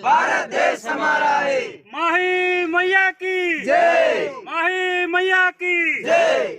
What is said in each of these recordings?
भारत देश हमारा है। माही मैया की जय, माही मैया की जय।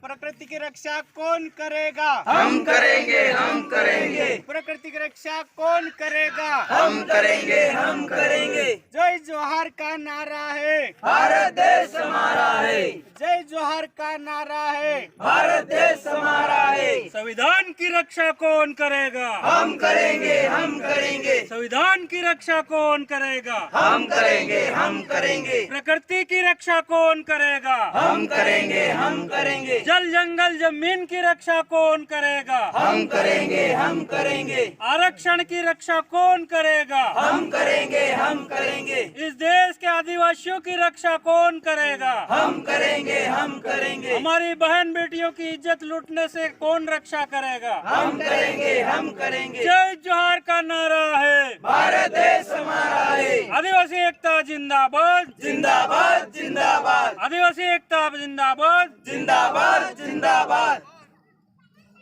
प्रकृति की रक्षा कौन करेगा? हम करेंगे, हम करेंगे, प्रकृति की रक्षा कौन करेगा? हम करेंगे, हम करेंगे। जय जोहार का नारा है, भारत देश हमारा है। जय जोहार का नारा है। भारत देश हमारा है। संविधान की रक्षा कौन करेगा? हम करेंगे, हम करेंगे, संविधान की रक्षा कौन करेगा? हम करेंगे, हम करेंगे, प्रकृति की रक्षा कौन करेगा? हम करेंगे, हम करेंगे, जल जंगल जमीन की रक्षा कौन करेगा? हम करेंगे, हम करेंगे, आरक्षण की रक्षा कौन करेगा? हम करेंगे, हम करेंगे, इस देश के आदिवासियों की रक्षा कौन करेगा? हम करेंगे, हम करेंगे, हमारी बहन बेटियों की इज्जत लूटने से कौन रक्षा करेगा? हम करेंगे, हम करेंगे। जय जोहार का नारा है, भारत देश हमारा है। आदिवासी एकता जिंदाबाद, जिंदाबाद, जिंदाबाद, आदिवासी एकता जिंदाबाद। जिंदाबाद, जिंदाबाद।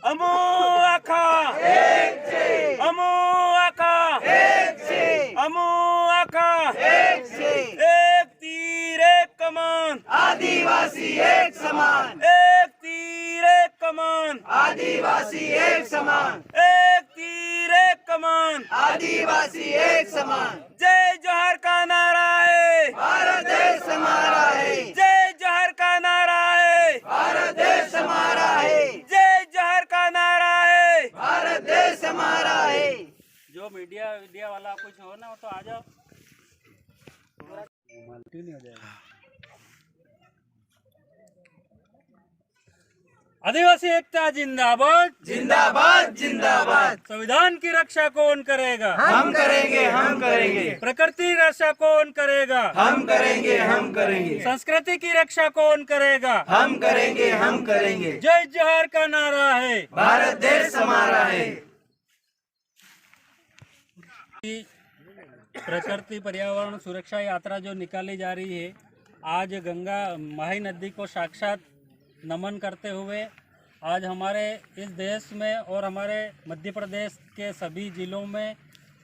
अमो आखा एक से, अमो आखा एक से, अमो आखा एक से। एक तीर एक कमान, आदिवासी एक समान, एक तीर एक कमान, आदिवासी एक समान, एक तीर एक कमान। आदिवासी एक समान। जय जोहार का नारा है, भारत देश हमारा है। जय जोहार का नारा है, भारत देश हमारा है। जय जोहार का नारा है। भारत देश हमारा है। जो मीडिया वाला कुछ हो ना तो आ जाओ, नहीं हो जाएगा। आदिवासी एकता जिंदाबाद, जिंदाबाद, जिंदाबाद। संविधान की रक्षा कौन करेगा? हम करेंगे, हम करेंगे, प्रकृति की रक्षा कौन करेगा? हम करेंगे, हम करेंगे, संस्कृति की रक्षा कौन करेगा? हम करेंगे, हम करेंगे। जय जोहार का नारा है, भारत देश हमारा है। प्रकृति पर्यावरण सुरक्षा यात्रा जो निकाली जा रही है, आज गंगा माही नदी को साक्षात नमन करते हुए आज हमारे इस देश में और हमारे मध्य प्रदेश के सभी जिलों में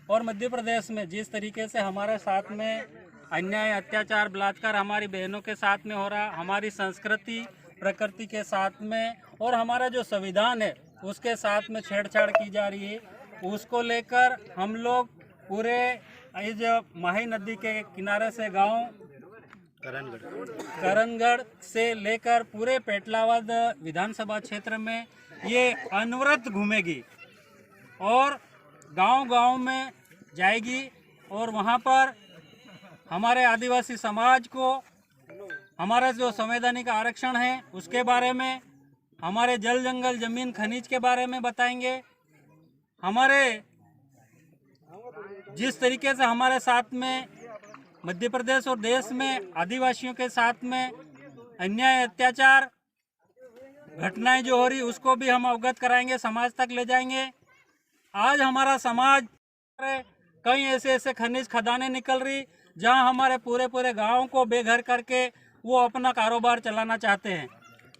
और मध्य प्रदेश में जिस तरीके से हमारे साथ में अन्याय अत्याचार बलात्कार हमारी बहनों के साथ में हो रहा, हमारी संस्कृति प्रकृति के साथ में और हमारा जो संविधान है उसके साथ में छेड़छाड़ की जा रही है, उसको लेकर हम लोग पूरे इस माही नदी के किनारे से गांव करणगढ़ से लेकर पूरे पेटलावद विधानसभा क्षेत्र में ये अनवरत घूमेगी और गांव-गांव में जाएगी और वहां पर हमारे आदिवासी समाज को हमारा जो संवैधानिक आरक्षण है उसके बारे में, हमारे जल जंगल जमीन खनिज के बारे में बताएंगे। हमारे जिस तरीके से हमारे साथ में मध्य प्रदेश और देश में आदिवासियों के साथ में अन्याय अत्याचार घटनाएं जो हो रही उसको भी हम अवगत कराएंगे, समाज तक ले जाएंगे। आज हमारा समाज कई ऐसे खनिज खदानें निकल रही जहां हमारे पूरे गांव को बेघर करके वो अपना कारोबार चलाना चाहते हैं।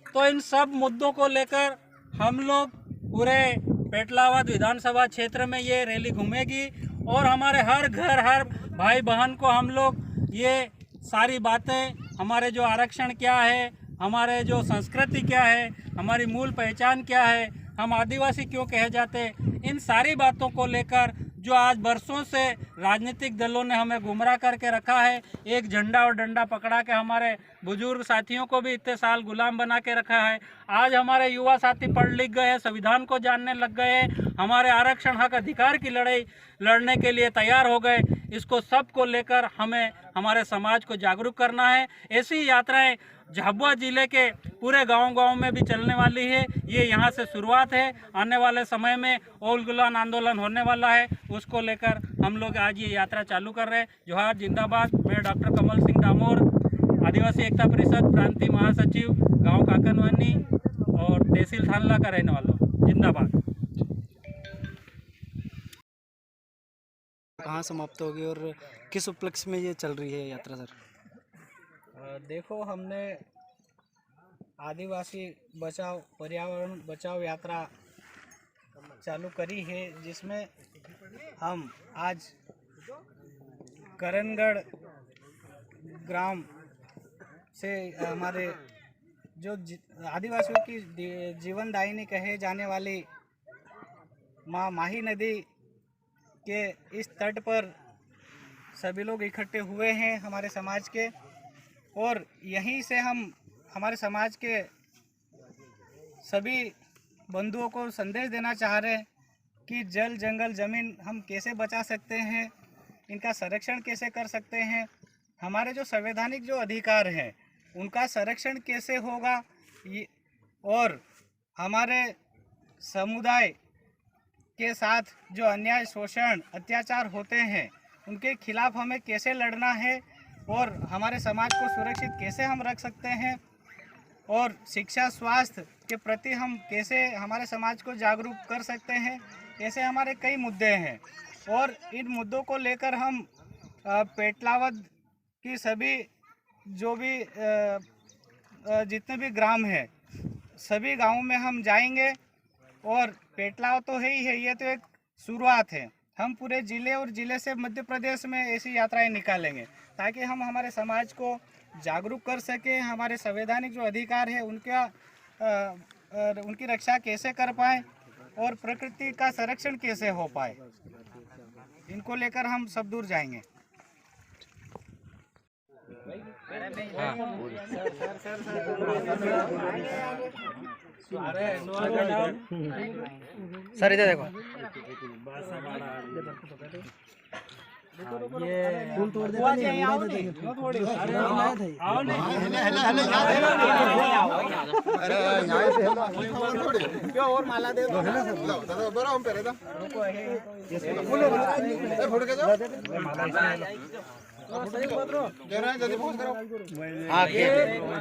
तो इन सब मुद्दों को लेकर हम लोग पूरे पेटलावद विधानसभा क्षेत्र में ये रैली घूमेगी और हमारे हर घर हर भाई बहन को हम लोग ये सारी बातें, हमारे जो आरक्षण क्या है, हमारे जो संस्कृति क्या है, हमारी मूल पहचान क्या है, हम आदिवासी क्यों कहे जाते, इन सारी बातों को लेकर जो आज बरसों से राजनीतिक दलों ने हमें गुमराह करके रखा है, एक झंडा और डंडा पकड़ा के हमारे बुजुर्ग साथियों को भी इतने साल गुलाम बना के रखा है। आज हमारे युवा साथी पढ़ लिख गए हैं, संविधान को जानने लग गए हैं, हमारे आरक्षण हक अधिकार की लड़ाई लड़ने के लिए तैयार हो गए। इसको सब को लेकर हमें हमारे समाज को जागरूक करना है। ऐसी यात्राएं झाबुआ जिले के पूरे गांव-गांव में भी चलने वाली है। ये यहाँ से शुरुआत है, आने वाले समय में उलगुलान आंदोलन होने वाला है, उसको लेकर हम लोग आज ये यात्रा चालू कर रहे हैं। जोहार जिंदाबाद। मैं डॉक्टर कमल सिंह डामोर, आदिवासी एकता परिषद प्रांतीय महासचिव, गाँव काकनवानी और तहसील थानला का रहने वाला हूँ। जिंदाबाद। कहाँ समाप्त होगी और किस उपलक्ष्य में ये चल रही है यात्रा सर? देखो, हमने आदिवासी बचाओ पर्यावरण बचाओ यात्रा चालू करी है, जिसमें हम आज करणगढ़ ग्राम से हमारे जो आदिवासियों की जीवनदायिनी कहे जाने वाली माँ माही नदी के इस तट पर सभी लोग इकट्ठे हुए हैं हमारे समाज के, और यहीं से हम हमारे समाज के सभी बंधुओं को संदेश देना चाह रहे हैं कि जल जंगल ज़मीन हम कैसे बचा सकते हैं, इनका संरक्षण कैसे कर सकते हैं, हमारे जो संवैधानिक जो अधिकार हैं उनका संरक्षण कैसे होगा, और हमारे समुदाय के साथ जो अन्याय शोषण अत्याचार होते हैं उनके खिलाफ हमें कैसे लड़ना है, और हमारे समाज को सुरक्षित कैसे हम रख सकते हैं, और शिक्षा स्वास्थ्य के प्रति हम कैसे हमारे समाज को जागरूक कर सकते हैं। ऐसे हमारे कई मुद्दे हैं, और इन मुद्दों को लेकर हम पेटलावद की सभी जो भी जितने भी ग्राम हैं सभी गांवों में हम जाएंगे, और पेटलावद तो है ही है, ये तो एक शुरुआत है। हम पूरे ज़िले और ज़िले से मध्य प्रदेश में ऐसी यात्राएं निकालेंगे ताकि हम हमारे समाज को जागरूक कर सकें, हमारे संवैधानिक जो अधिकार है उनकी रक्षा कैसे कर पाएँ और प्रकृति का संरक्षण कैसे हो पाए, इनको लेकर हम सब दूर जाएंगे। सर इधर देखो, और माला दे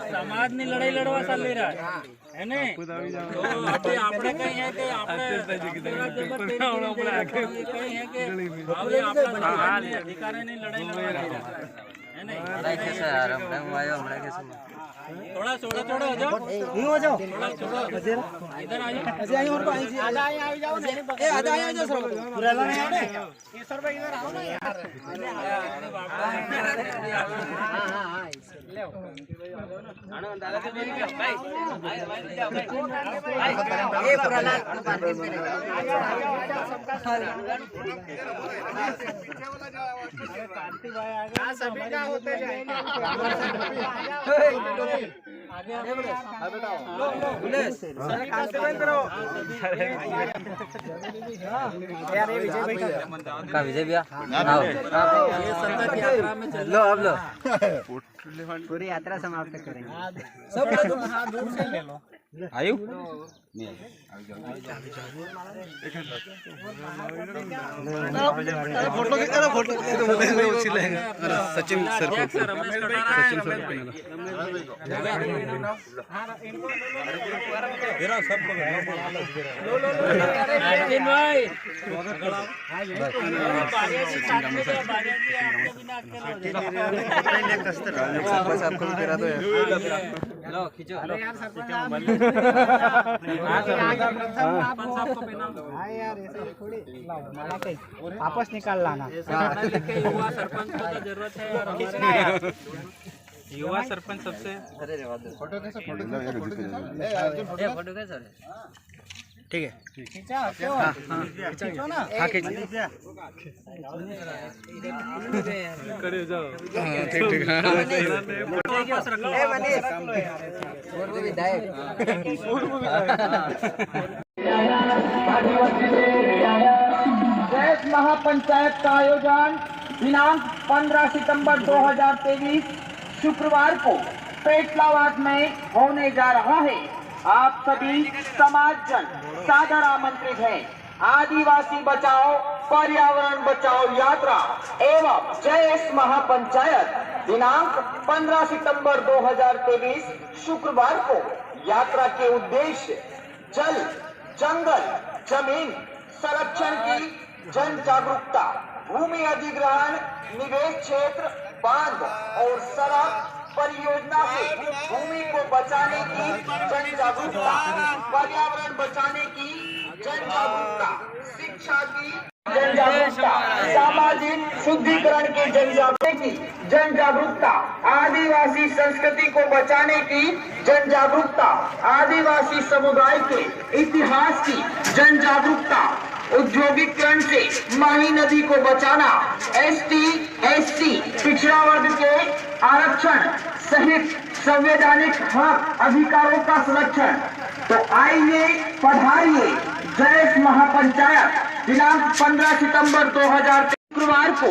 समाज ની લડાઈ લડવા ચાલી રહ્યા હે ને, તો આપણે કઈ હે કે આપણે કઈ હે કે આપણા અધિકારોની લડાઈ લડવા રહ્યા હે ને। थोड़ा छोड़ो छोड़ो हो जाओ, हो जाओ, थोड़ा छोड़ो इधर आ जाओ, ऐसे आई और को आई आधा आ जाओ ना, ए आधा आ जाओ सर, पूरा नहीं है ना ये सर भाई इधर आओ ना यार, हां ले आनो दादा से बोल के भाई ये प्रहलाद को बात में सबका कार्तिक भाई आ गए, सभी का होते जाएंगे आगे यार ये विजय भाई का विजय भैया ये संत यात्रा में चल लो, अब लो पूरी यात्रा समाप्त करेंगे सब लोग, हां दूर से ले लो आयु नहीं फोटो सचिन सर को, सचिन सर को मेरा सब अर्जुन भाई बस आपको भी करा दो लो, खींचो यार सरपंच आपस निकाल लाना, युवा सरपंच को तो जरूरत है, युवा सरपंच सबसे फोटो कैसे, फोटो कैसे ठीक है, खींचा खींचो ना, हाँ खींच करे जाओ, ठीक ठीक देश महापंचायत का आयोजन दिनांक 15 सितंबर 2023 शुक्रवार को पेटलावाद में होने जा रहा है। आप सभी समाजजन सादर आमंत्रित हैं। आदिवासी बचाओ पर्यावरण बचाओ यात्रा एवं जयेश महापंचायत दिनांक 15 सितंबर 2023 शुक्रवार को यात्रा के उद्देश्य जल जंगल जमीन संरक्षण की जन जागरूकता, भूमि अधिग्रहण, निवेश क्षेत्र, बांध और सड़क परियोजना से भूमि को बचाने की जन जागरूकता, पर्यावरण बचाने की जन जागरूकता शुद्धिकरण की जन जागरूकता, आदिवासी संस्कृति को बचाने की जन जागरूकता, आदिवासी समुदाय के इतिहास की जन जागरूकता, औद्योगिकरण से माही नदी को बचाना, एसटी, एससी पिछड़ा वर्ग के आरक्षण सहित संवैधानिक हक अधिकारों का संरक्षण। तो आइए पधारिए जयेश महापंचायत दिनांक 15 सितंबर 2023 शुक्रवार को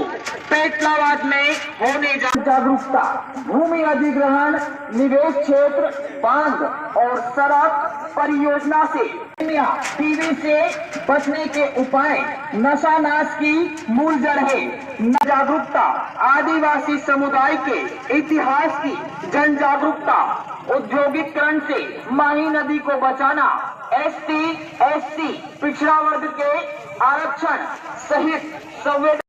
पेटलावाद में होने जा जागरूकता, भूमि अधिग्रहण, निवेश क्षेत्र, बांध और सड़क परियोजना से टीबी से बचने के उपाय, नशा नाश की मूल जड़ है। जागरूकता, आदिवासी समुदाय के इतिहास की जन जागरूकता, औद्योगिकरण से माही नदी को बचाना, एसटी, एससी पिछड़ा वर्ग के आरक्षण सहित संवेदन